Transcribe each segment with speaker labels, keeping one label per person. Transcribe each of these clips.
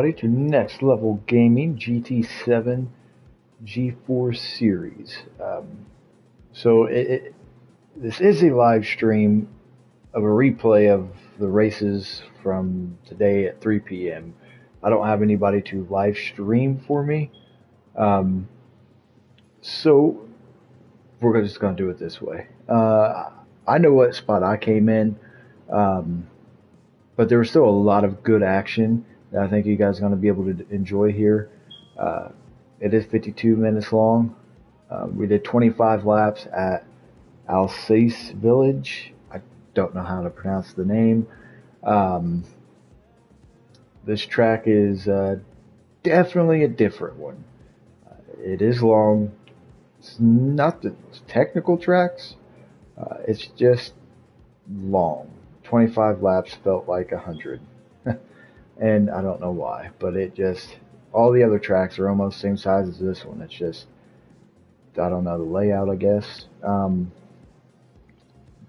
Speaker 1: To Next Level Gaming GT7 G4 series. So this is a live stream of a replay of the races from today at 3 p.m. I don't have anybody to live stream for me, um, so we're just going to do it this way. I know what spot I came in, um, but there was still a lot of good action that I think you guys are going to be able to enjoy here. Uh, it is 52 minutes long. We did 25 laps at Alsace Village. I don't know how to pronounce the name. Um, this track is definitely a different one. It is long. It's not the technical tracks. It's just long. 25 laps felt like 100. And I don't know why, but it just, all the other tracks are almost same size as this one. It's just, I don't know, the layout, I guess.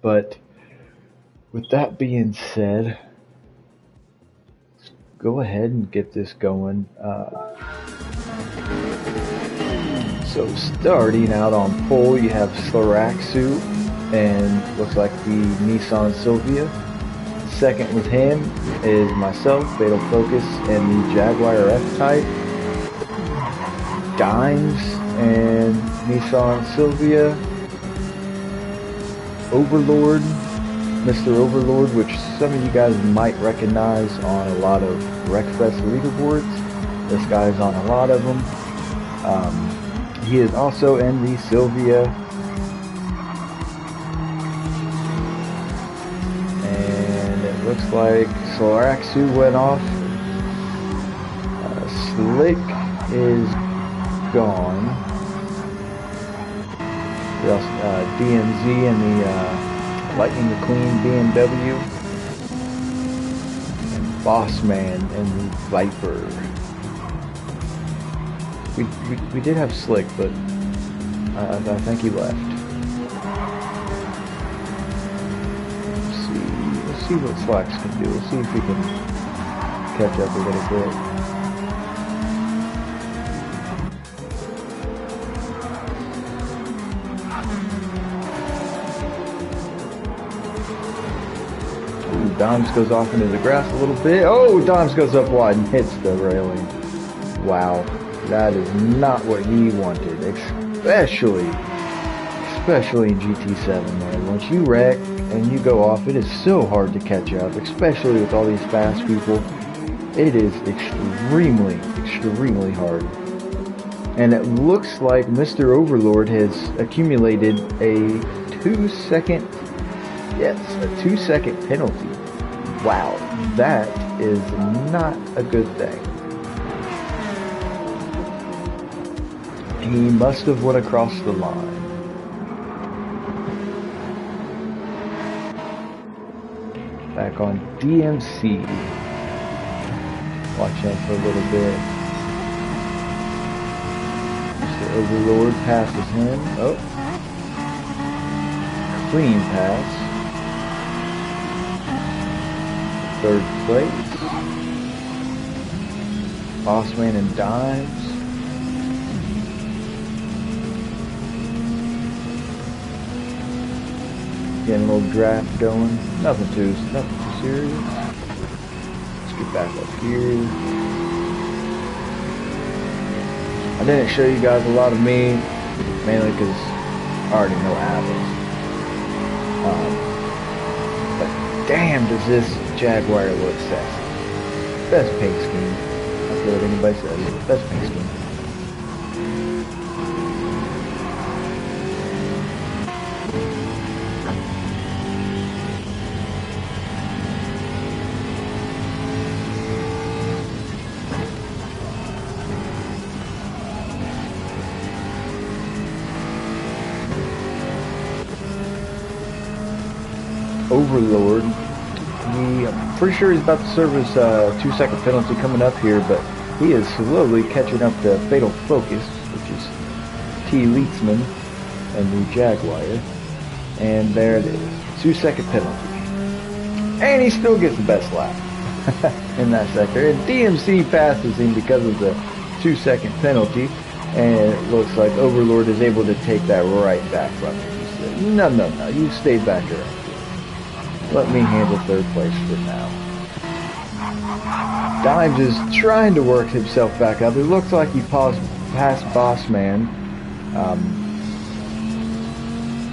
Speaker 1: But with that being said, let's go ahead and get this going. So starting out on pole, you have Slaraxu and looks like the Nissan Silvia. Second with him is myself, Fatal Focus, and the Jaguar F-Type. Dimes and Nissan Silvia. Overlord, Mr. Overlord, which some of you guys might recognize on a lot of Wreckfest leaderboards. This guy's on a lot of them. He is also in the Silvia. And it looks like Solaraxu went off. Slick is gone. We also, DMZ and the Lightning McQueen BMW. And Bossman and the Viper. We did have Slick, but I think he left. Let's see what Slacks can do. Let's see if we can catch up a little bit. Ooh, Doms goes off into the grass a little bit. Oh, Doms goes up wide and hits the railing. Wow. That is not what he wanted, especially in GT7, man. Once you wreck and you go off, it is so hard to catch up, especially with all these fast people. It is extremely, extremely hard. And it looks like Mr. Overlord has accumulated a 2-second, yes, a 2-second penalty. Wow, that is not a good thing. He must have went across the line. Back on DMC. Watch him for a little bit. Mr. Overlord passes him. Oh. Clean pass. Third place. Bossman and Dimes. Getting a little draft going. Nothing too serious. Let's get back up here. I didn't show you guys a lot of me, mainly because I already know what happens. But damn, does this Jaguar look sassy. Best paint scheme. That's what anybody says. Best paint scheme. Overlord. I'm pretty sure he's about to serve his 2-second penalty coming up here, but he is slowly catching up to Fatal Focus, which is T. Leetzman and the Jaguar. And there it is. 2-second penalty. And he still gets the best lap. in that sector. And DMC passes him because of the 2-second penalty. And it looks like Overlord is able to take that right back from him. He said, no, no, no, you stay back here. Let me handle third place for now. Dimes is trying to work himself back up. It looks like he passed Bossman.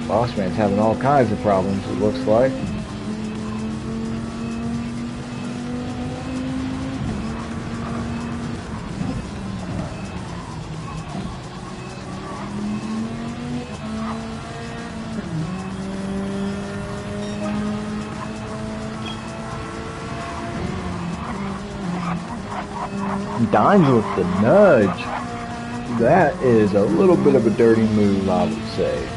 Speaker 1: Bossman's having all kinds of problems, it looks like. Dimes with the nudge. That is a little bit of a dirty move, I would say.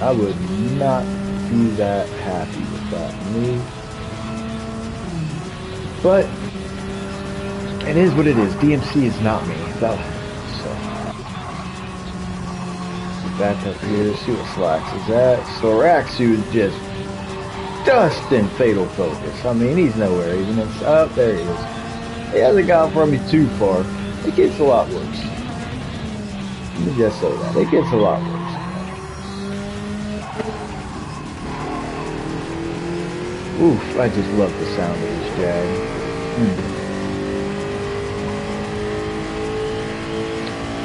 Speaker 1: I would not be that happy with that move. But it is what it is. DMC is not me. So back up here, see what Slacks is at. Soraxu is just dusting Fatal Focus. I mean, he's nowhere even. It's up there he is. He hasn't gone from me too far. It gets a lot worse. Let me just say that. It gets a lot worse. Oof, I just love the sound of this Jag.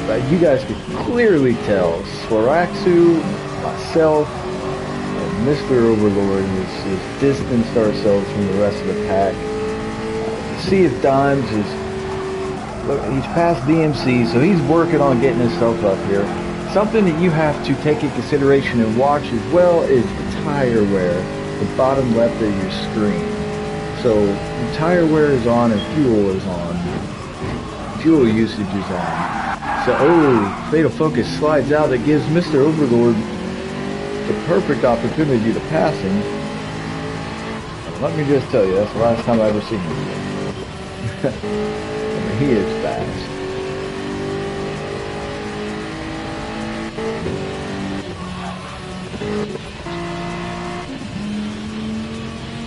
Speaker 1: But you guys can clearly tell Soraxu, myself, and Mr. Overlord has distanced ourselves from the rest of the pack. See if Dimes is, look, he's past DMC, so he's working on getting himself up here. Something that you have to take in consideration and watch as well is the tire wear, the bottom left of your screen. So the tire wear is on and fuel is on. Fuel usage is on. So, oh, Fatal Focus slides out. It gives Mr. Overlord the perfect opportunity to pass him. And let me just tell you, that's the last time I've ever seen him. I mean, he is fast.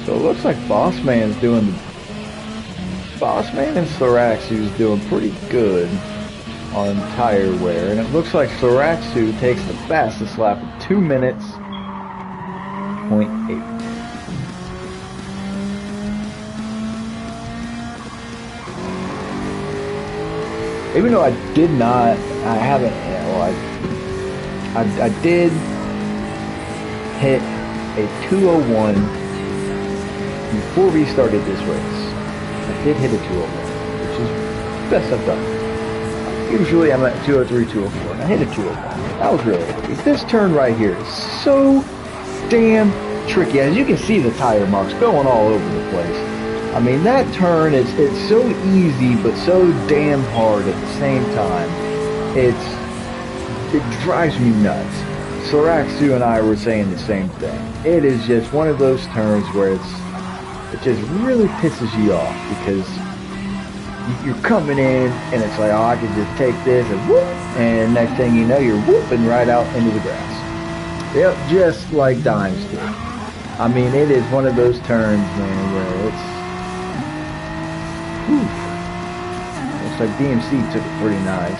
Speaker 1: So it looks like Bossman and Soraxu is doing pretty good on tire wear, and it looks like Soraxu takes the fastest lap in 2 minutes, 0.8. Even though I did not, I haven't, well, I did hit a 201 before we started this race. I did hit a 201, which is the best I've done. Usually I'm at 203, 204, and I hit a 201. That was really happy. This turn right here is so damn tricky. As you can see, the tire marks going all over the place. I mean, that turn it's so easy, but so damn hard at the same time. It drives me nuts. Soraxu and I were saying the same thing. It is just one of those turns where it just really pisses you off because you're coming in and it's like, oh, I can just take this and whoop, and next thing you know, you're whooping right out into the grass. Yep, just like Dimes did. I mean, it is one of those turns, man, where it's looks like DMC took it pretty nice.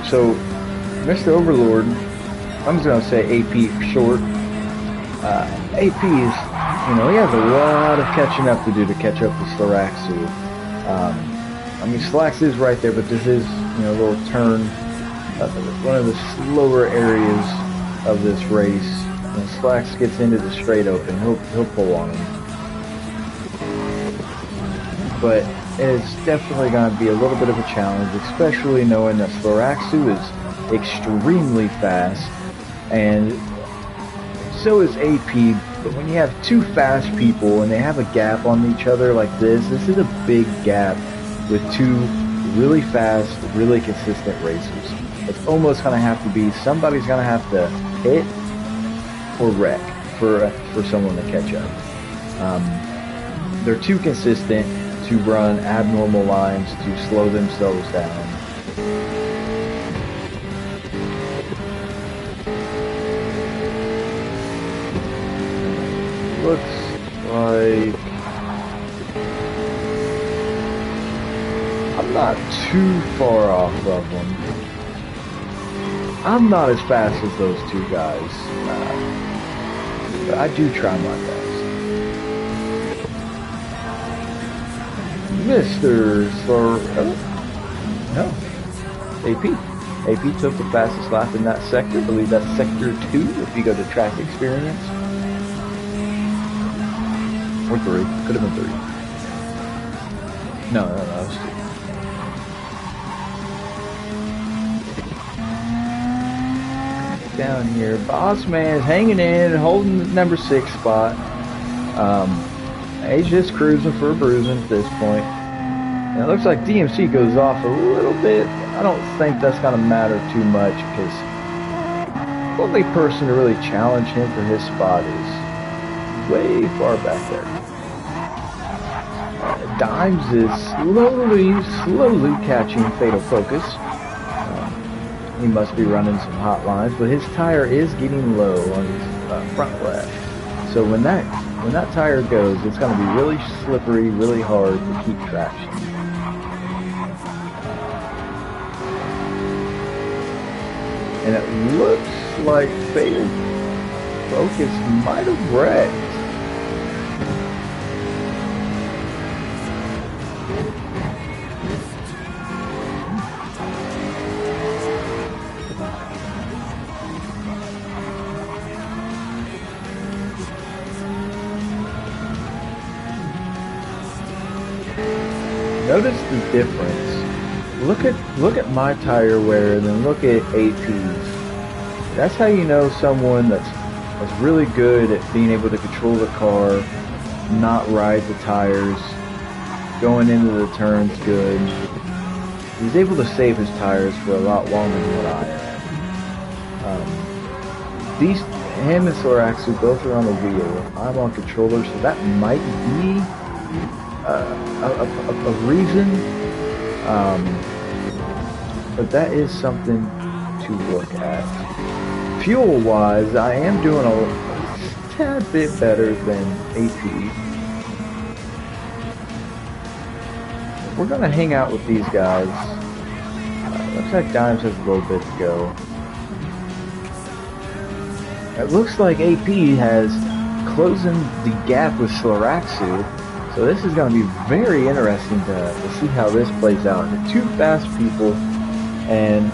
Speaker 1: So Mr. Overlord, I'm just gonna say AP for short. AP is, he has a lot of catching up to do to catch up with Soraxu. I mean, Slacks is right there, but this is, a little turn, one of the slower areas of this race. When Slacks gets into the straight open, he'll pull on him. But it's definitely going to be a little bit of a challenge, especially knowing that Soraxu is extremely fast, and so is AP. But when you have two fast people and they have a gap on each other like this is a big gap with two really fast, really consistent racers. It's almost going to have to be somebody's going to have to hit or wreck for someone to catch up. They're too consistent to run abnormal lines to slow themselves down. looks like I'm not too far off of them. I'm not as fast as those two guys, but I do try my best. Mr. No, AP. AP took the fastest lap in that sector. I believe that's sector 2 if you go to track experience. Or 3. Could have been 3. No, it's 2. Down here, Boss Man is hanging in, holding the number 6 spot. He's just cruising for a bruising at this point. And it looks like DMC goes off a little bit. I don't think that's going to matter too much because the only person to really challenge him for his spot is way far back there. Dimes is slowly catching Fatal Focus. He must be running some hot lines, but his tire is getting low on his front left. So when that tire goes, it's going to be really slippery, really hard to keep traction. And it looks like Fatal Focus might have wrecked. Notice the difference. Look at my tire wear and then look at AP's. That's how you know someone that's really good at being able to control the car, not ride the tires, going into the turns good. He's able to save his tires for a lot longer than what I am. Him and Soraxu both are on the wheel. I'm on controller, so that might be a reason, but that is something to look at. Fuel wise, I am doing a tad bit better than AP. We're gonna hang out with these guys. Looks like Dimes has a little bit to go. It looks like AP has closing the gap with Soraxu. So this is going to be very interesting to see how this plays out. The two fast people, and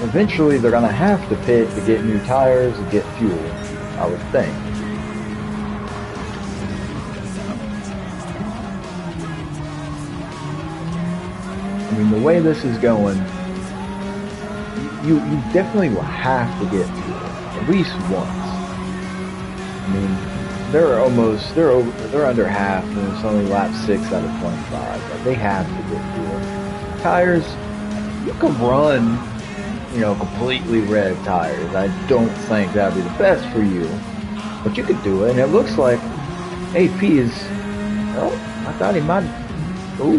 Speaker 1: eventually they're going to have to pit to get new tires and get fuel, I would think. I mean, the way this is going, you definitely will have to get fuel, at least once. I mean, they're under half, and it's only lap 6 out of 25. But they have to get fuel. Tires, you can run, completely red tires. I don't think that'd be the best for you, but you could do it. And it looks like AP is. Oh, I thought he might. Ooh,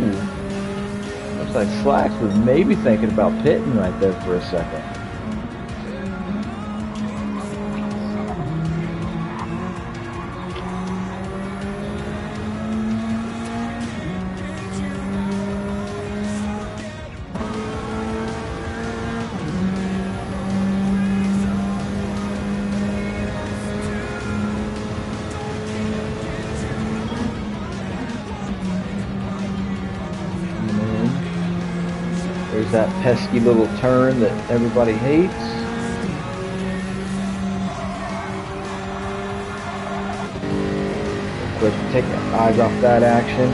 Speaker 1: looks like Slacks was maybe thinking about pitting right there for a second. There's that pesky little turn that everybody hates. Quick, take your eyes off that action.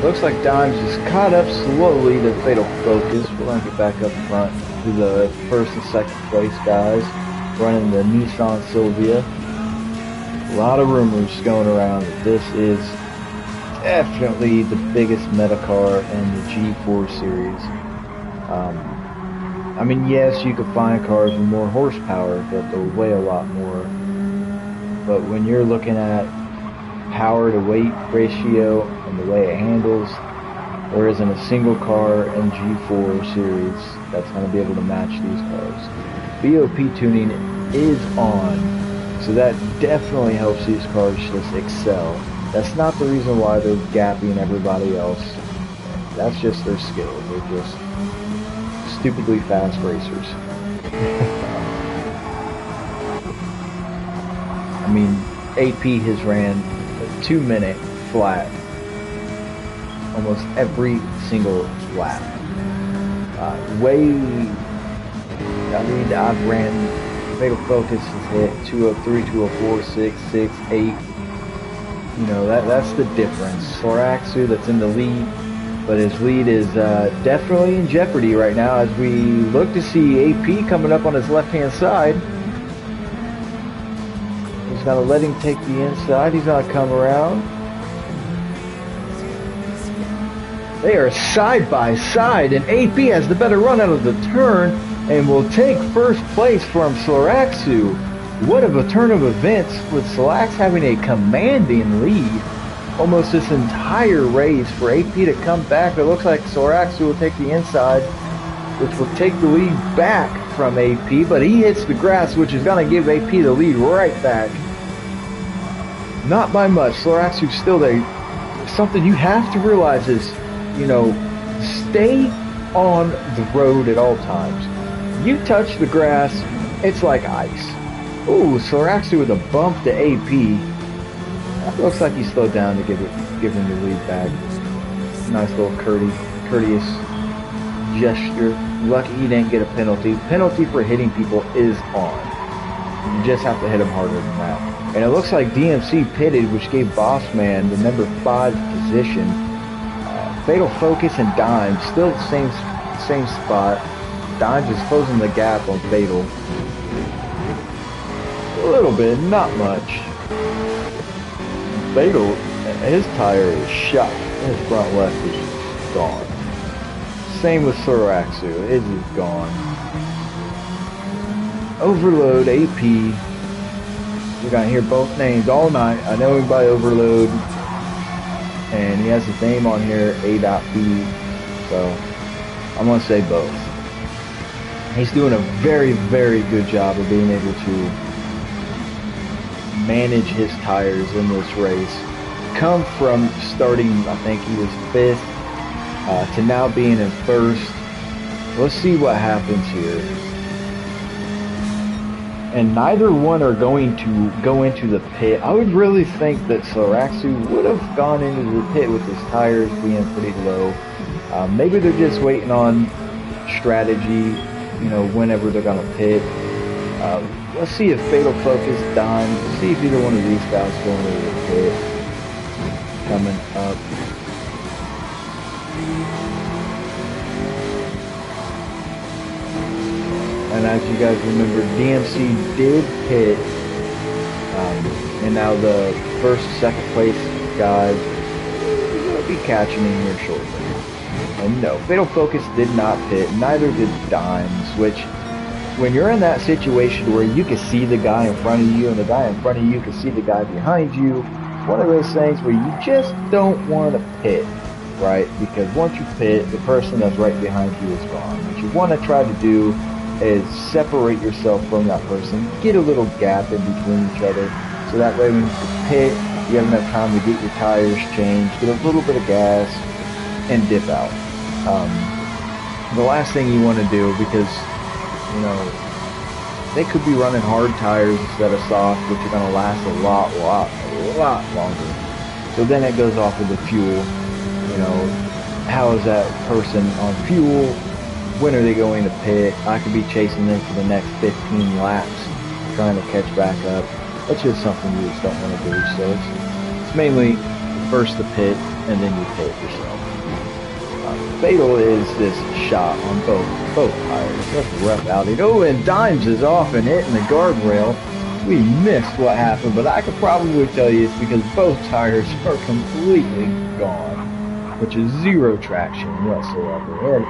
Speaker 1: Looks like Dimes is caught up slowly to Fatal Focus. We're going to get back up front to the first and second place guys running the Nissan Silvia. A lot of rumors going around that this is definitely the biggest meta car in the G4 series. I mean, yes, you could find cars with more horsepower, but they'll weigh a lot more. But when you're looking at power to weight ratio and the way it handles, there isn't a single car in G4 series that's going to be able to match these cars. BOP tuning is on, So that definitely helps these cars just excel. That's not the reason why they're gapping everybody else. That's just their skill. They're just stupidly fast racers. I mean, AP has ran a 2-minute flat almost every single lap. I've ran Fatal Focus has hit 203, 204, 6, 6, 8. You know, that's the difference. Soraxu, that's in the lead, but his lead is definitely in jeopardy right now as we look to see AP coming up on his left-hand side. He's going to let him take the inside. He's going to come around. They are side by side, and AP has the better run out of the turn and will take first place from Soraxu. What a turn of events with Sorax having a commanding lead almost this entire race. For AP to come back, it looks like Soraxu will take the inside, which will take the lead back from AP, but he hits the grass, which is going to give AP the lead right back. Not by much. Soraxu's still there. Something you have to realize is, you know, stay on the road at all times. You touch the grass, it's like ice. Ooh, Soraxu with a bump to AP. That looks like he slowed down to give him the lead back. Nice little courteous gesture. Lucky he didn't get a penalty. Penalty for hitting people is on. You just have to hit them harder than that. And it looks like DMC pitted, which gave Bossman the number 5 position. Fatal Focus and Dimes still the same spot. Dimes is closing the gap on Fatal. A little bit, not much. Fatal, his tire is shot. His front left is gone. Same with Soraxu, it is gone. Overload, AP. We're gonna hear both names all night. I know him by Overload. And he has his name on here, A.B. So I'm going to say both. He's doing a very, very good job of being able to manage his tires in this race. Come from starting, I think he was 5th, to now being in 1st. Let's see what happens here. And neither one are going to go into the pit. I would really think that Soraxu would have gone into the pit with his tires being pretty low. Maybe they're just waiting on strategy, you know, whenever they're going to pit. Let's see if Fatal Focus, Dimes, let's see if either one of these guys going into the pit. Coming up. And as you guys remember, DMC did pit, and now the first, second place guys will be catching in here shortly. And no, Fatal Focus did not pit, neither did Dimes, which, when you're in that situation where you can see the guy in front of you and the guy in front of you can see the guy behind you, one of those things where you just don't want to pit, right? Because once you pit, the person that's right behind you is gone. What you want to try to do is separate yourself from that person, get a little gap in between each other, so that way when you pit, you have enough time to get your tires changed, get a little bit of gas, and dip out. The last thing you want to do, because, you know, they could be running hard tires instead of soft, which are going to last a lot longer. So then it goes off of the fuel. You know, how is that person on fuel? When are they going to pit? I could be chasing them for the next 15 laps, trying to catch back up. That's just something you just don't want to do. So it's mainly first the pit, and then you pit yourself. Fatal is this shot on both tires. That's rough outing. Oh, and Dimes is off and hitting the guardrail. We missed what happened, but I could probably tell you it's because both tires are completely gone, which is zero traction whatsoever.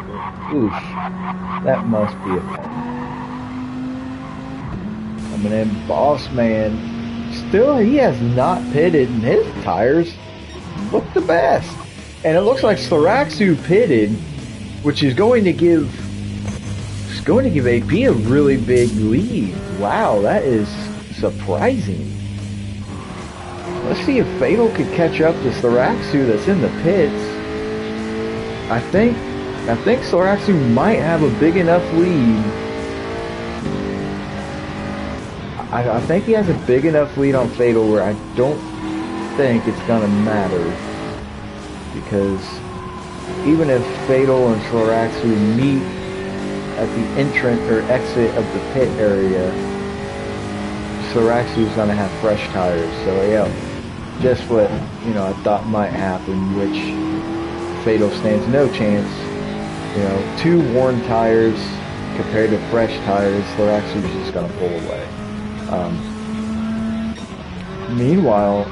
Speaker 1: Oof, that must be a pain. Coming in, Bossman. Still, he has not pitted, and his tires look the best. And it looks like Soraxu pitted, which is going to give AP a really big lead. Wow, that is surprising. Let's see if Fatal could catch up to Soraxu that's in the pits. I think Soraxu might have a big enough lead. I think he has a big enough lead on Fatal where I don't think it's gonna matter, because even if Fatal and Soraxu meet at the entrance or exit of the pit area, Soraxu's gonna have fresh tires. So yeah, just what I thought might happen, which Fatal stands no chance. 2 worn tires compared to fresh tires, Soraxu's just gonna pull away. Meanwhile,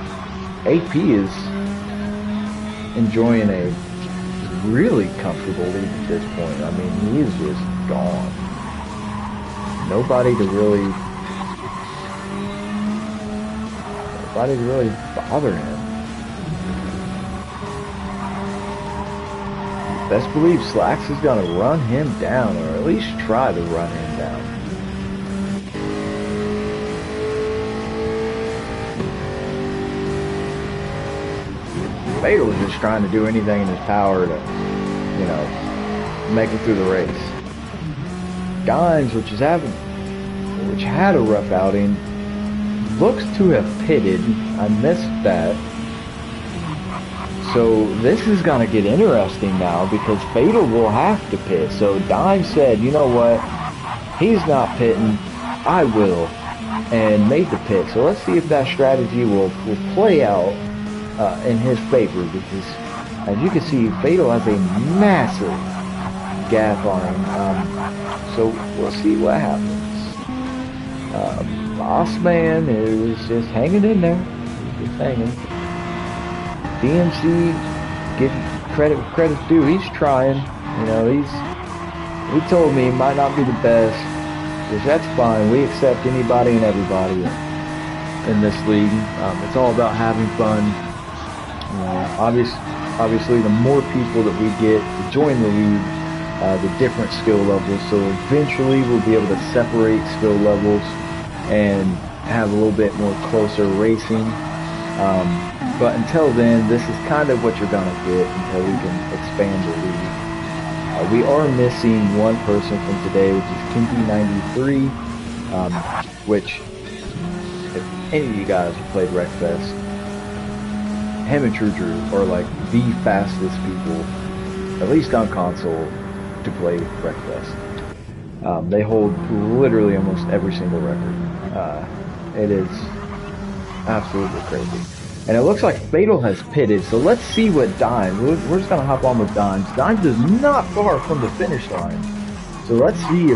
Speaker 1: AP is enjoying a really comfortable lead at this point. I mean, he is just gone. Nobody to really bother him. Best believe Slacks is gonna run him down, or at least try to run him down. Fatal is just trying to do anything in his power to, make it through the race. Dimes, which had a rough outing, looks to have pitted. I missed that. So this is gonna get interesting now, because Fatal will have to pit. So Dimes said, you know what? He's not pitting. I will, and made the pit. So let's see if that strategy will play out in his favor, because as you can see, Fatal has a massive gap on him. So we'll see what happens. Bossman is just hanging in there. He's just hanging. DMC, give credit's due. He's trying. He told me he might not be the best, which that's fine. We accept anybody and everybody in this league. It's all about having fun. Obviously, the more people that we get to join the league, the different skill levels. So eventually, we'll be able to separate skill levels and have a little bit more closer racing. But until then, this is kind of what you're gonna get until we can expand the league. We are missing one person from today, which is Kinky93, which, if any of you guys have played Wreckfest, him and True Drew are like the fastest people, at least on console, to play Wreckfest. They hold literally almost every single record. It is absolutely crazy. And it looks like Fatal has pitted, so let's see what Dimes. We're just gonna hop on with Dimes. Dimes is not far from the finish line, so let's see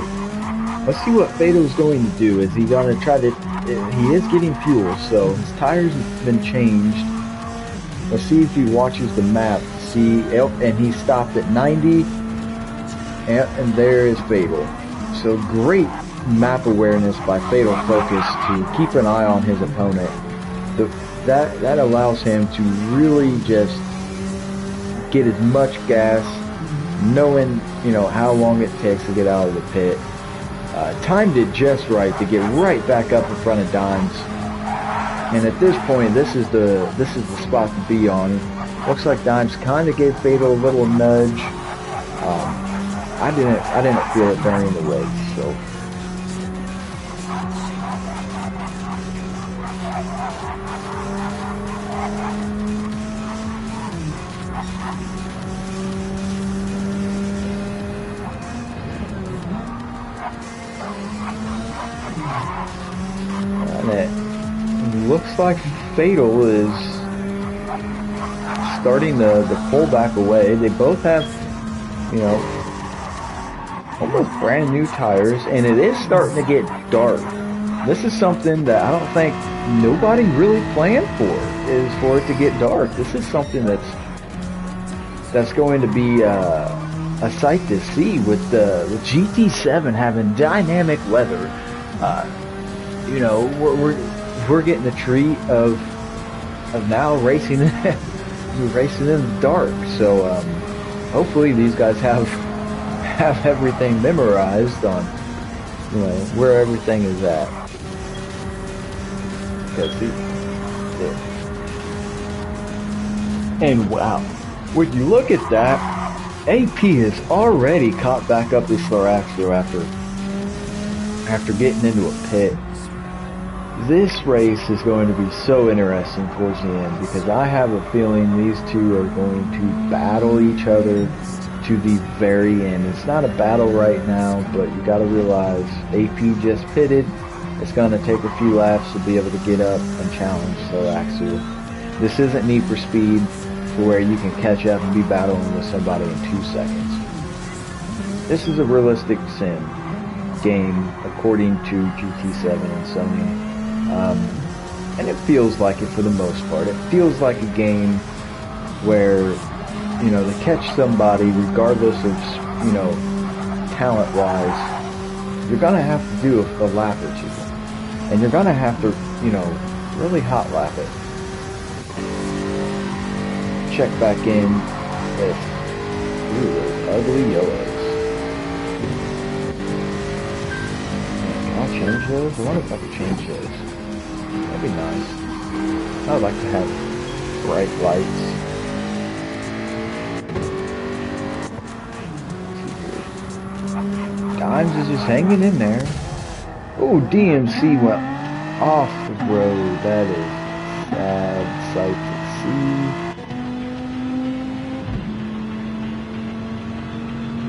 Speaker 1: what Fatal's going to do. Is he gonna try to? He is getting fuel, so his tires have been changed. Let's see if he watches the map. See, and he stopped at 90, and there is Fatal. So great map awareness by Fatal Focus to keep an eye on his opponent. That allows him to really just get as much gas, knowing how long it takes to get out of the pit. Timed it just right to get right back up in front of Dimes. And at this point, this is the spot to be on. Looks like Dimes kind of gave Fatal a little nudge. I didn't feel it during the race, so. And it looks like Fatal is starting to pull back away. They both have, almost brand new tires, and it is starting to get dark. This is something that I don't think nobody really planned for, is for it to get dark. This is something that's going to be a sight to see with the GT7 having dynamic weather. We're getting the treat of now racing in the dark. So hopefully these guys have everything memorized on where everything is at. because and wow, when you look at that, AP has already caught back up to Slaraxo after getting into a pit. This race is going to be so interesting towards the end because I have a feeling these two are going to battle each other to the very end. It's not a battle right now, but you got to realize AP just pitted. It's going to take a few laps to be able to get up and challenge Slaraxo. This isn't Need for Speed to where you can catch up and be battling with somebody in 2 seconds. This is a realistic sim game according to GT7 and Sony. And it feels like it for the most part. It feels like a game where, you know, to catch somebody, regardless of, you know, talent-wise, you're going to have to do a lap or two. And you're going to have to, you know, really hot lap it. Check back in with those ugly yellows. Can I change those? I wonder if I could change those. That'd be nice. I'd like to have bright lights. Dimes is just hanging in there. Oh, DMC went off the road. That is sad sight to see.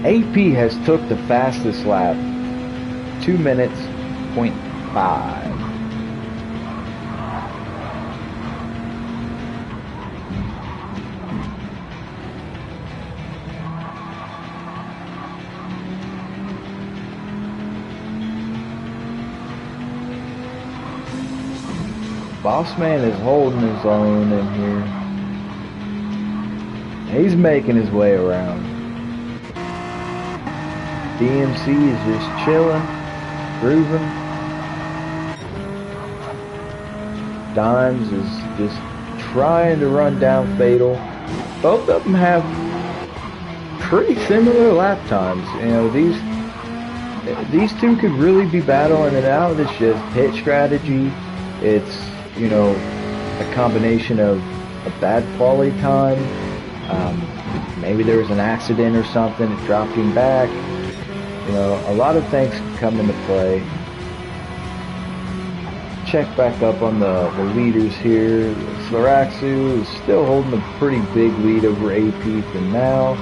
Speaker 1: AP has took the fastest lap. 2 minutes, 0.5. Bossman is holding his own in here. He's making his way around. DMC is just chilling, grooving. Dimes is just trying to run down Fatal. Both of them have pretty similar lap times. You know, these two could really be battling it out. It's just pit strategy. It's, you know, a combination of a bad quality time. Maybe there was an accident or something that dropped him back. You know, a lot of things come into play. Check back up on the leaders here. Slaraxo is still holding a pretty big lead over AP for now.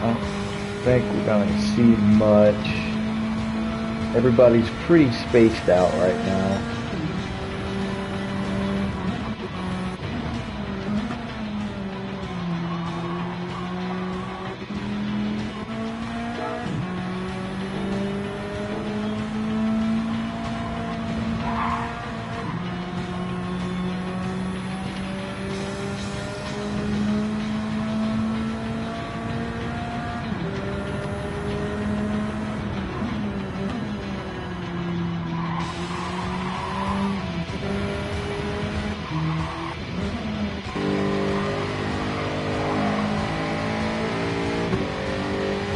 Speaker 1: I don't think we're going to see much. Everybody's pretty spaced out right now.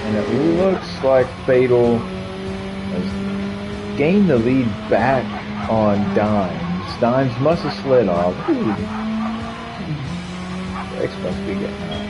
Speaker 1: And it looks like Fatal has gained the lead back on Dimes. Dimes must have slid off. Ooh. Brakes must be getting out.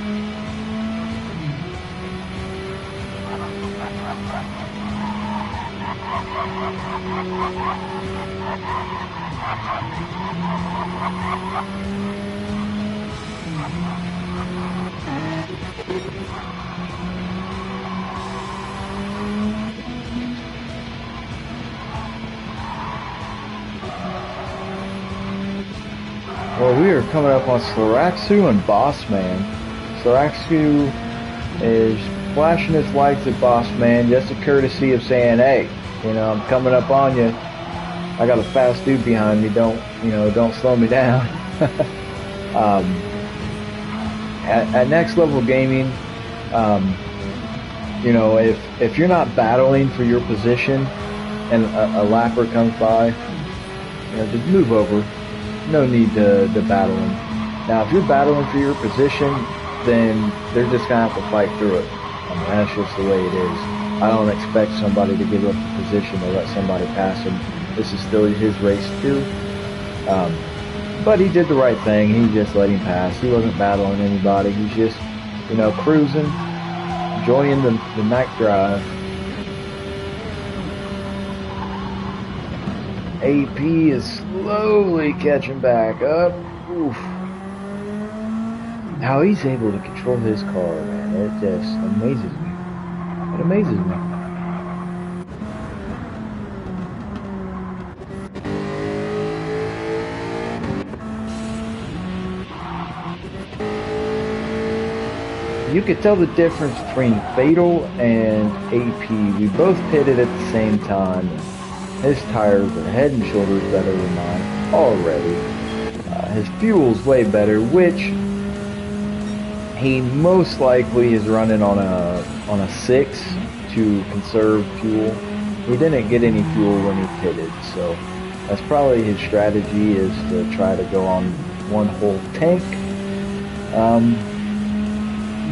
Speaker 1: Well, we are coming up on Slaraxo and Bossman. Slaraxo is flashing his lights at Bossman, just a courtesy of saying, "Hey, you know, I'm coming up on you. I got a fast dude behind me. Don't slow me down." At Next Level Gaming, you know, if you're not battling for your position and a lapper comes by, you know, just move over. No need to battle him. Now, if you're battling for your position, then they're just gonna have to fight through it. I mean, that's just the way it is. I don't expect somebody to give up the position or let somebody pass them This is still his race too. But he did the right thing. He just let him pass. He wasn't battling anybody. He's just, you know, cruising, enjoying the night drive. AP is slowly catching back up. Oof. How he's able to control his car, man, it just amazes me. It amazes me. You could tell the difference between Fatal and AP. We both pitted at the same time. His tires are head and shoulders better than mine already. His fuel's way better, which he most likely is running on a 6 to conserve fuel. He didn't get any fuel when he pitted, so that's probably his strategy, is to try to go on one whole tank.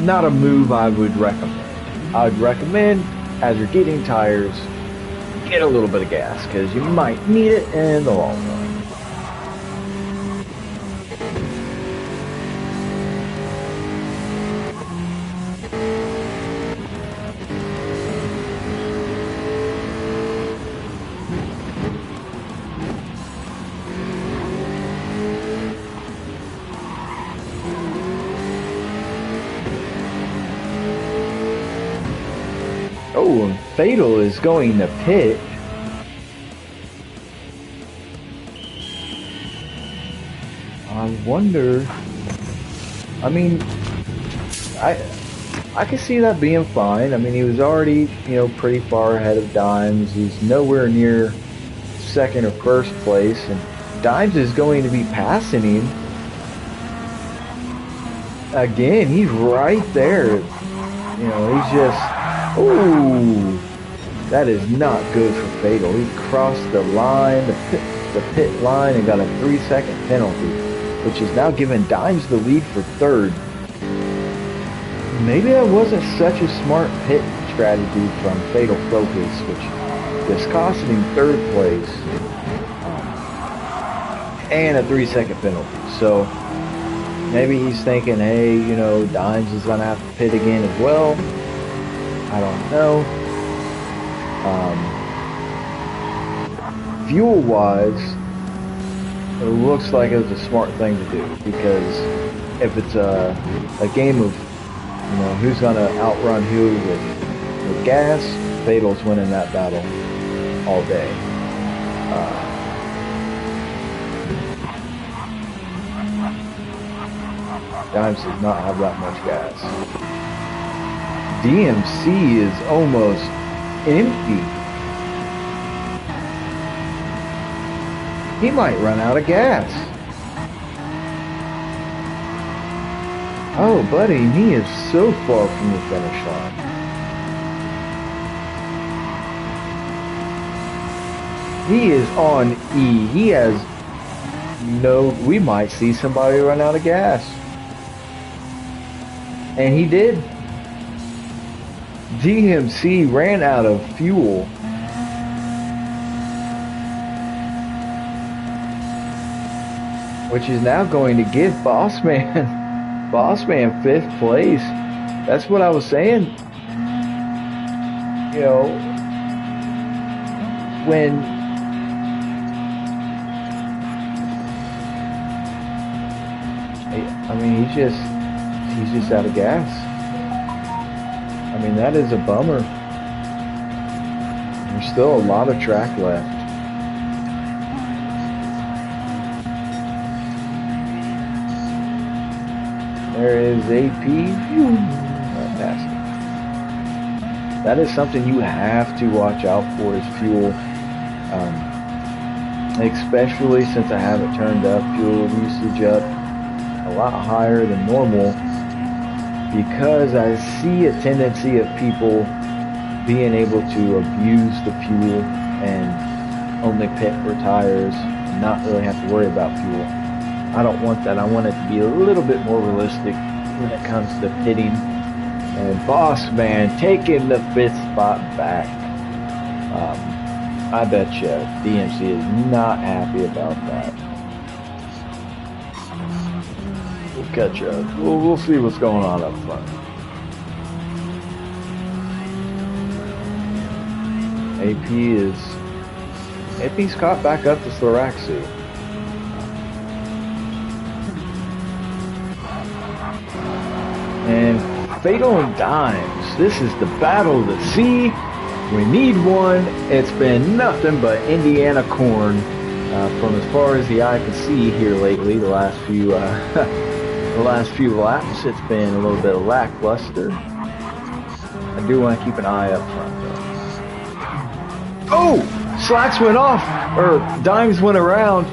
Speaker 1: Not a move I would recommend. I would recommend, as you're getting tires, get a little bit of gas, because you might need it in the long run. Oh, Fatal is going to pit. I wonder. I mean, I can see that being fine. I mean, he was already, you know, pretty far ahead of Dimes. He's nowhere near second or first place, and Dimes is going to be passing him. Again, he's right there. You know, he's just. Ooh, that is not good for Fatal. He crossed the line, the pit line, and got a 3-second penalty, which is now giving Dimes the lead for third. Maybe that wasn't such a smart pit strategy from Fatal Focus, which is costing him third place and a 3-second penalty. So maybe he's thinking, hey, you know, Dimes is going to have to pit again as well. I don't know. Fuel-wise, it looks like it was a smart thing to do, because if it's a game of, you know, who's going to outrun who with gas, Fatal's winning that battle all day. Dimes does not have that much gas. DMC is almost empty. He might run out of gas. Oh, buddy, he is so far from the finish line. He is on E. He has no... We might see somebody run out of gas. And he did. DMC ran out of fuel. Which is now going to give Bossman 5th place. That's what I was saying. You know, when I mean, he's just out of gas. I mean, that is a bummer. There's still a lot of track left. There is AP. Fantastic. That is something you have to watch out for, is fuel. Especially since I have it turned up, fuel usage up a lot higher than normal, because I see a tendency of people being able to abuse the fuel and only pit for tires and not really have to worry about fuel. I don't want that. I want it to be a little bit more realistic when it comes to pitting. And Bossman taking the 5th spot back. I bet you DMC is not happy about that. We'll catch up. We'll see what's going on up front. AP's caught back up to Sloraxu. And Fatal and Dimes. This is the battle of the sea. We need one. It's been nothing but Indiana corn from as far as the eye can see here lately. The last few laps, it's been a little bit lackluster. I do want to keep an eye up front though. Oh, Slacks went off, or Dimes went around.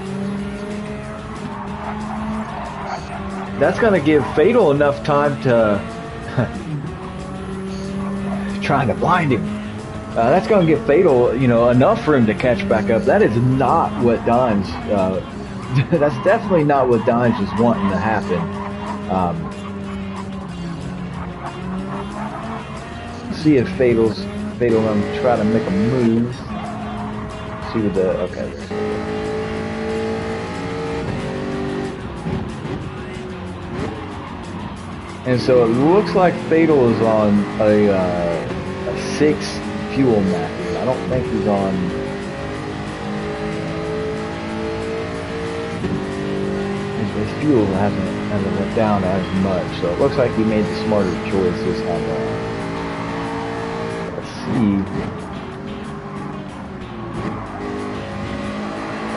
Speaker 1: That's gonna give Fatal enough time to trying to blind him. That's going to give Fatal, enough for him to catch back up. That is not what Dimes, that's definitely not what Dimes is wanting to happen. See if Fatal try to make a move. See what okay. And so it looks like Fatal is on a 6 fuel mapping. I don't think he's on. His fuel hasn't went down as much, so it looks like he made the smarter choice this time around. Let's see.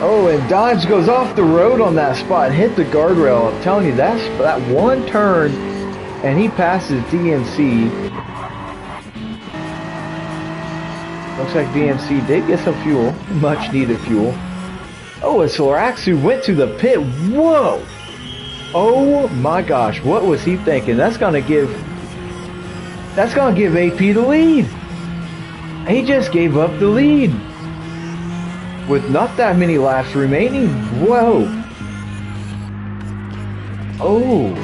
Speaker 1: Oh, and Dimes goes off the road on that spot and hit the guardrail. I'm telling you, that one turn, and he passes DMC. Looks like DMC did get some fuel, much needed fuel. Oh, and Sloraxu went to the pit. Whoa! Oh my gosh, what was he thinking? That's gonna give AP the lead. He just gave up the lead with not that many laps remaining. Whoa! Oh!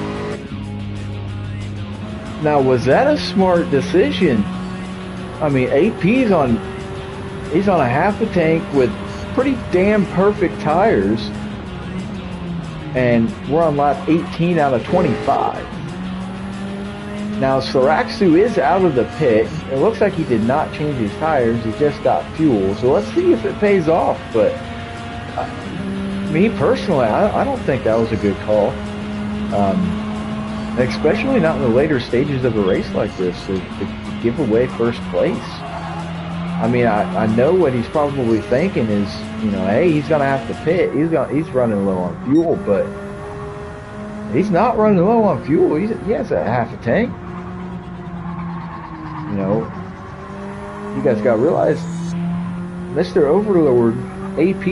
Speaker 1: Now, was that a smart decision? I mean, AP's he's on a half a tank with pretty damn perfect tires, and we're on lap 18 out of 25. Now, Sloraxu is out of the pit. It looks like he did not change his tires. He just got fuel. So let's see if it pays off. But me personally, I don't think that was a good call. Especially not in the later stages of a race like this to give away first place. I mean, I know what he's probably thinking is, hey, he's gonna have to pit. He's running low on fuel, but he's not running low on fuel. He has a half a tank. You guys got to realize, Mr. Overlord AP,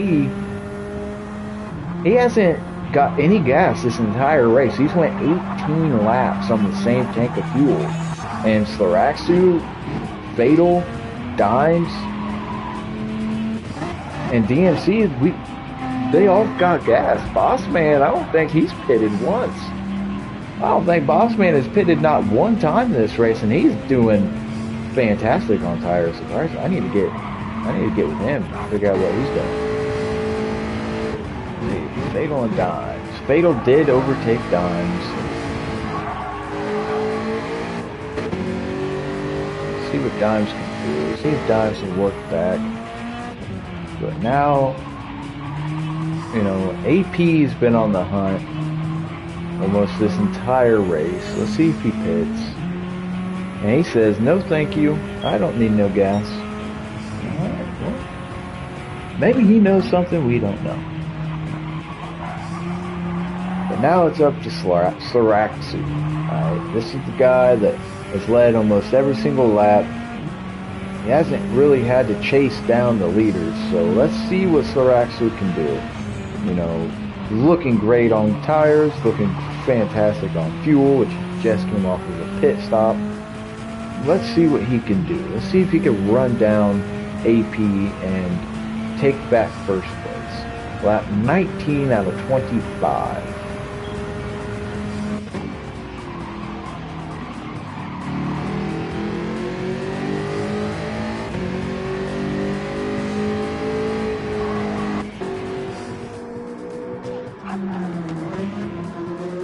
Speaker 1: he hasn't got any gas this entire race. He's went 18 laps on the same tank of fuel. And Sloraxu, Fatal, Dimes, and DMC, they all got gas. Bossman, I don't think he's pitted once. I don't think Bossman has pitted not one time this race, and he's doing fantastic on tires. I need to get with him to figure out what he's doing. Fatal and Dimes. Fatal did overtake Dimes. Let's see what Dimes can do. Let's see if Dimes can work back. But now, AP's been on the hunt almost this entire race. Let's see if he pits. And he says, no thank you, I don't need no gas. Alright, well, maybe he knows something we don't know. But now it's up to Sloraxu. Alright, this is the guy that has led almost every single lap. He hasn't really had to chase down the leaders, so let's see what Sloraxu can do. Looking great on tires, looking fantastic on fuel, which just came off of a pit stop. Let's see what he can do. Let's see if he can run down AP and take back first place. Lap 19 out of 25.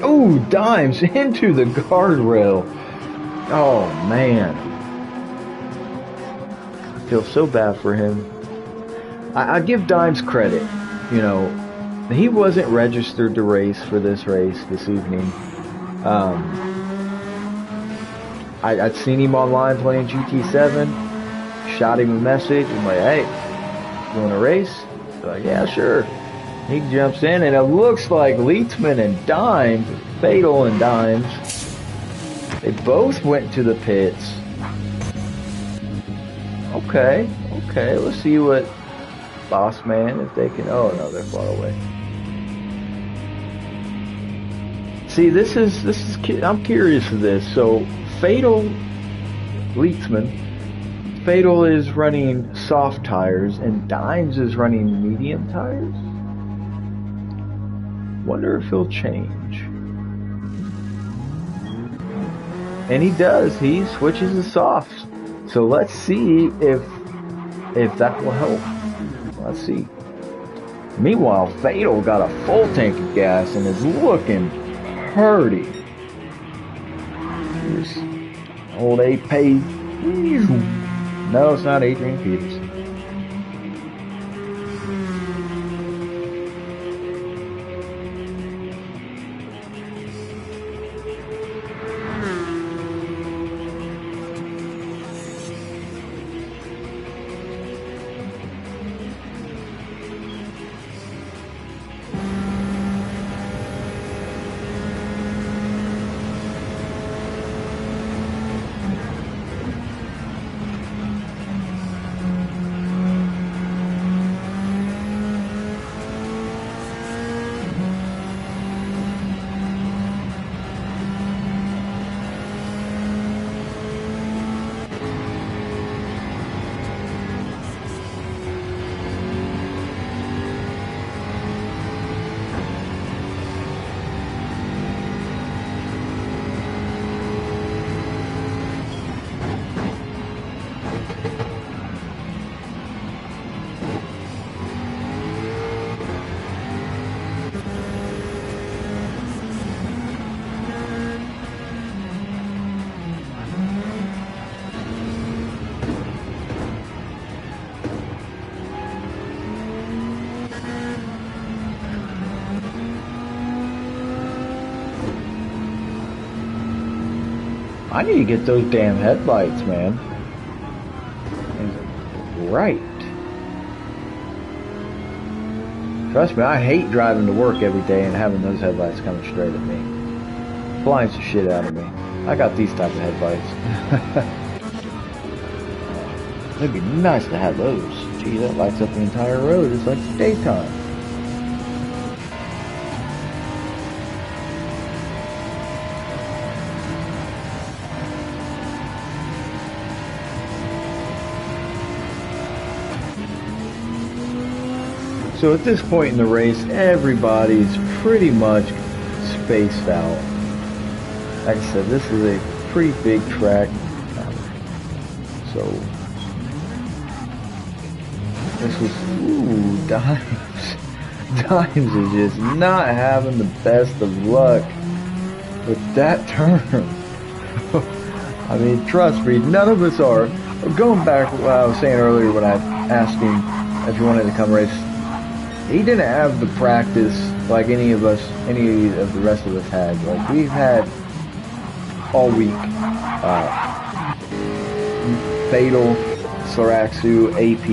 Speaker 1: Ooh, dimes into the guardrail. Oh, man. I feel so bad for him. I give Dimes credit. You know, he wasn't registered to race for this race this evening. I'd seen him online playing GT7. Shot him a message. I'm like, hey, you want to race? He's like, yeah, sure. He jumps in, and it looks like Leitzman and Dimes, Fatal and Dimes, they both went to the pits. Okay, let's see what Boss Man, if they can. Oh no, they're far away. See, this is I'm curious of this. So Fatal, Leitzman, Fatal is running soft tires, and Dimes is running medium tires. Wonder if he'll change. And he does. He switches to softs. So let's see if that will help. Let's see. Meanwhile, Fatal got a full tank of gas and is looking purty. Here's old AP. No, it's not Adrian Peters. I need to get those damn headlights, man. Right. Trust me, I hate driving to work every day and having those headlights coming straight at me. Blinds the shit out of me. I got these type of headlights. It'd be nice to have those. Gee, that lights up the entire road. It's like it's daytime. So at this point in the race, everybody's pretty much spaced out. Like I said, this is a pretty big track. So this was, ooh, Dimes. Dimes is just not having the best of luck with that turn. I mean, trust me, none of us are. Going back to what I was saying earlier when I asked him if he wanted to come race, he didn't have the practice like any of the rest of us had. Like, we've had all week, Fatal, Soraxu, AP,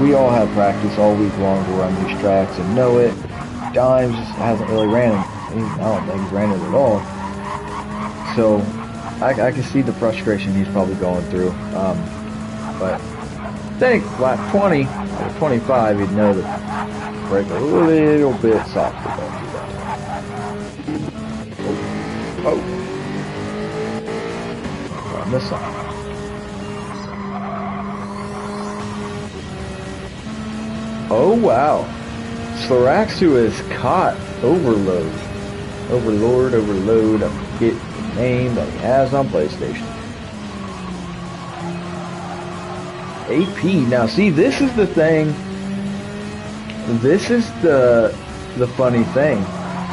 Speaker 1: we all had practice all week long to run these tracks and know it. Dimes hasn't really ran it. I don't think he's ran it at all. So I can see the frustration he's probably going through. But I think lap 20 or 25, you'd know that brake a little bit softer. Don't do that. Oh. I missed something. Oh wow. Soraxu is caught overload. Overload. I forget the name that he has on PlayStation. AP. Now see, this is the thing this is the funny thing.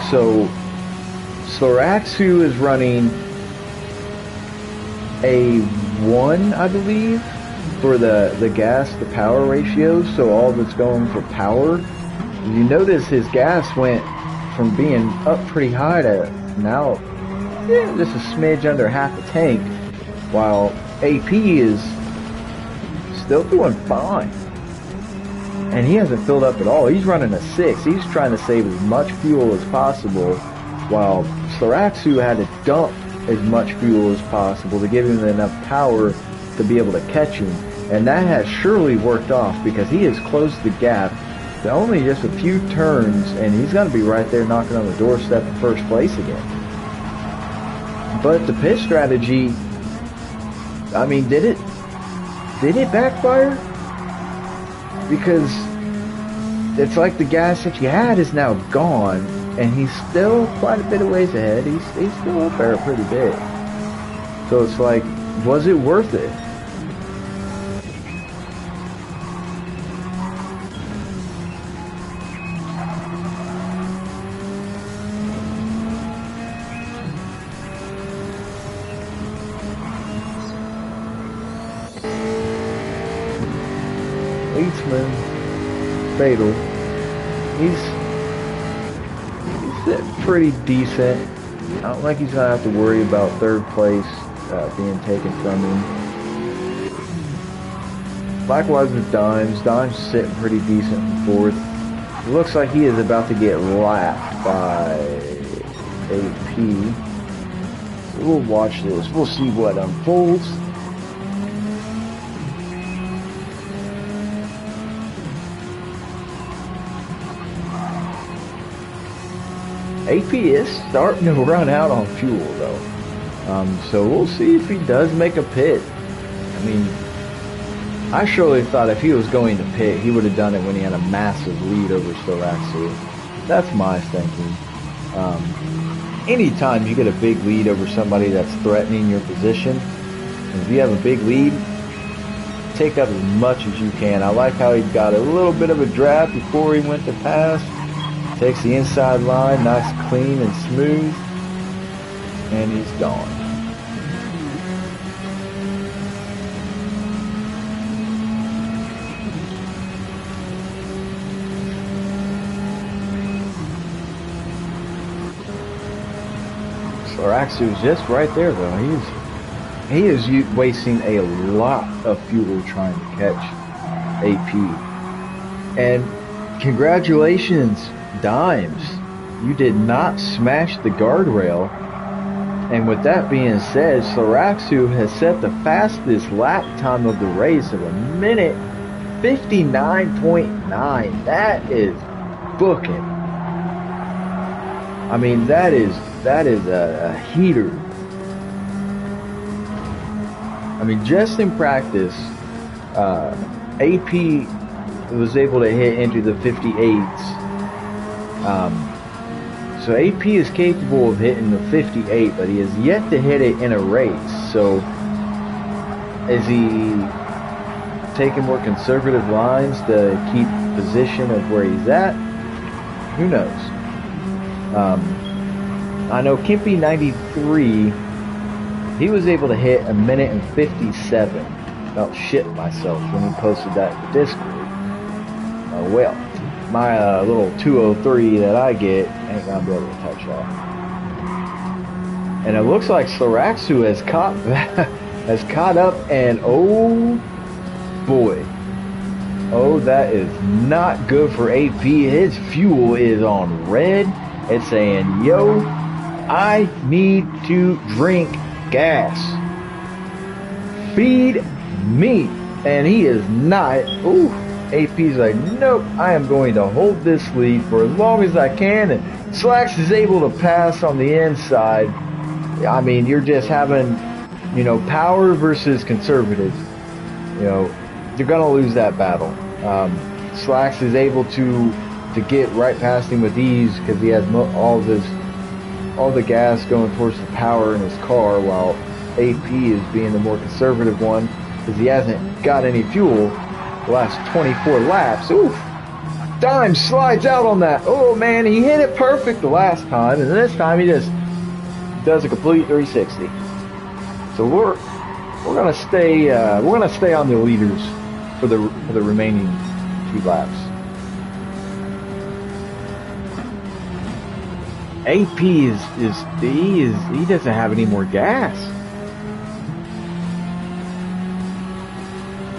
Speaker 1: So Sloraxu is running a 1, I believe, for the gas to power ratio. So all that's going for power. You notice his gas went from being up pretty high to now just a smidge under half a tank, while AP is still doing fine. And he hasn't filled up at all. He's running a 6. He's trying to save as much fuel as possible, while Sloraxu had to dump as much fuel as possible to give him enough power to be able to catch him. And that has surely worked off, because he has closed the gap to only just a few turns, and he's going to be right there knocking on the doorstep of first place again. But the pit strategy, I mean, did it backfire? Because it's like the gas that you had is now gone, and he's still quite a bit of ways ahead. He's still up there pretty big. So it's like, was it worth it? Fatal. He's pretty decent. I don't think he's gonna have to worry about third place being taken from him. Likewise with Dimes. Dimes sitting pretty decent in fourth. It looks like he is about to get lapped by AP. So we'll watch this. We'll see what unfolds. AP is starting to run out on fuel, though. So we'll see if he does make a pit. I mean, I surely thought if he was going to pit, he would have done it when he had a massive lead over Sloraxu. That's my thinking. Anytime you get a big lead over somebody that's threatening your position, if you have a big lead, take up as much as you can. I like how he got a little bit of a draft before he went to pass. Takes the inside line, nice, clean, and smooth, and he's gone. Sloraxu's just right there, though. He is wasting a lot of fuel trying to catch AP. And congratulations, Dimes, you did not smash the guardrail. And with that being said, Sloraxu has set the fastest lap time of the race of 1:59.9. That is booking. I mean, that is a heater. I mean, just in practice, AP was able to hit into the 58s. So AP is capable of hitting the 58, but he has yet to hit it in a race. So is he taking more conservative lines to keep position of where he's at? Who knows? I know Kimpy 93, he was able to hit 1:57. About shit myself when he posted that in the Discord. Well, my little 203 that I get ain't gonna be able to touch that. And it looks like Sloraxu has caught up, and oh boy, oh, that is not good for AP. His fuel is on red. It's saying, yo, I need to drink gas. Feed me. And he is not. Ooh. AP's like, nope, I am going to hold this lead for as long as I can. And Slacks is able to pass on the inside. I mean, you're just having, power versus conservative. You're going to lose that battle. Slacks is able to get right past him with ease because he has all the gas going towards the power in his car, while AP is being the more conservative one because he hasn't got any fuel. The last 24 laps. Oof. Dime slides out on that. Oh man, he hit it perfect the last time, and this time he just does a complete 360. So we're gonna stay on the leaders for the remaining 2 laps. AP he doesn't have any more gas.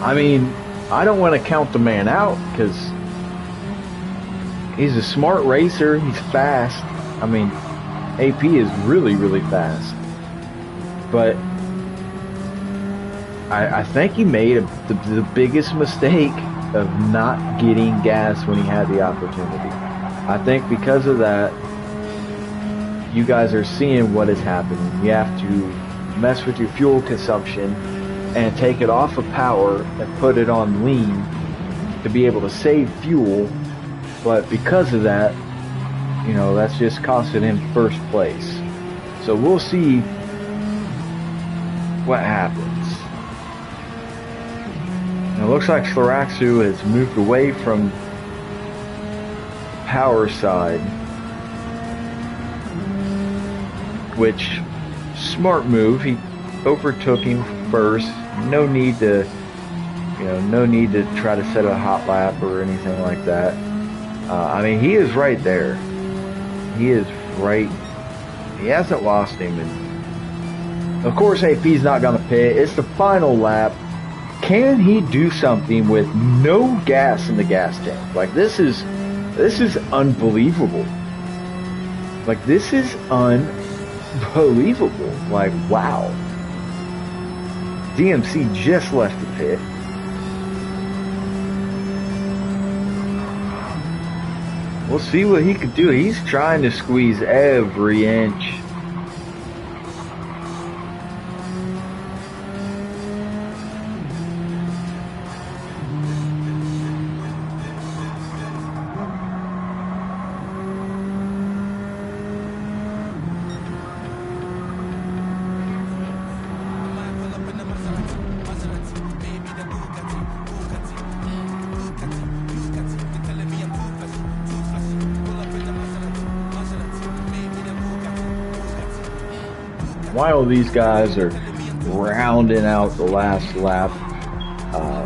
Speaker 1: I mean, I don't want to count the man out because he's a smart racer. He's fast. I mean, AP is really, really fast. But I think he made the biggest mistake of not getting gas when he had the opportunity. I think because of that, you guys are seeing what is happening. You have to mess with your fuel consumption and take it off of power and put it on lean to be able to save fuel. But because of that, you know, that's just costing him first place. So we'll see what happens. It looks like Sloraxu has moved away from power side, which, smart move. He overtook him first. No need to try to set a hot lap or anything like that. I mean, he is right there. He is right. He hasn't lost him. And of course, AP's not going to pit. It's the final lap. Can he do something with no gas in the gas tank? Like, this is unbelievable. Like, this is unbelievable. Like, wow. DMC just left the pit. We'll see what he could do. He's trying to squeeze every inch. While these guys are rounding out the last lap,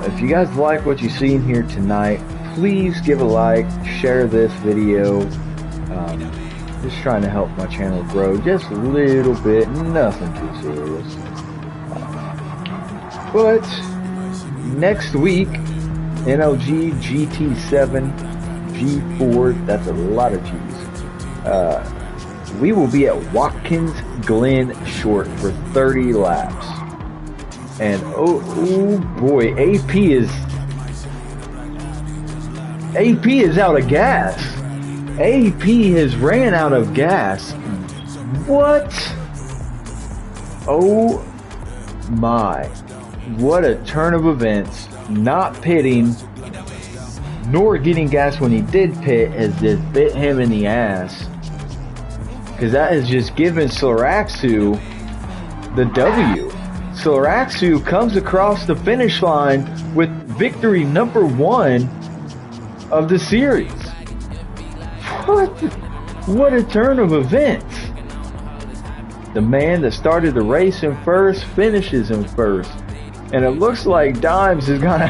Speaker 1: if you guys like what you seen here tonight, please give a like, share this video. Just trying to help my channel grow just a little bit, nothing too serious. But next week, NLG GT7 G4, that's a lot of G's. We will be at Watkins Glen Short for 30 laps. And oh boy, AP is out of gas. AP has ran out of gas. What? Oh my. What a turn of events. Not pitting, nor getting gas when he did pit, has just bit him in the ass. Because that has just given Sloraxu the W. Sloraxu comes across the finish line with victory number 1 of the series. What a turn of events. The man that started the race in first finishes in first. And it looks like Dimes is gonna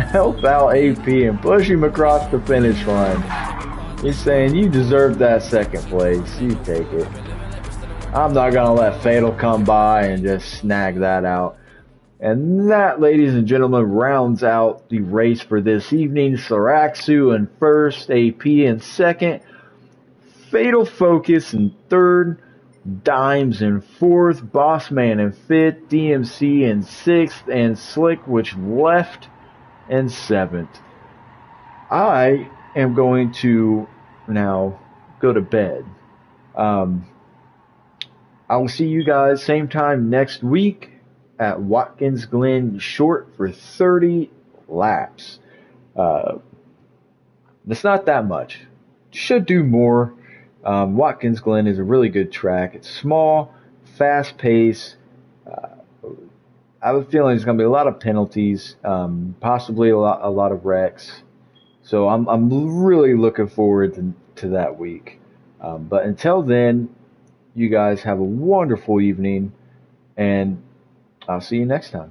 Speaker 1: help out AP and push him across the finish line. He's saying, you deserve that second place. You take it. I'm not going to let Fatal come by and just snag that out. And that, ladies and gentlemen, rounds out the race for this evening. Sloraxu in first, AP in second, Fatal Focus in third, Dimes in fourth, Bossman in fifth, DMC in sixth, and Slick, which left, in seventh. I am going to now go to bed. I will see you guys same time next week at Watkins Glen Short for 30 laps. That's not that much. Should do more. Watkins Glen is a really good track. It's small, fast pace. I have a feeling there's going to be a lot of penalties, possibly a lot of wrecks. So I'm really looking forward to that week. But until then, you guys have a wonderful evening, and I'll see you next time.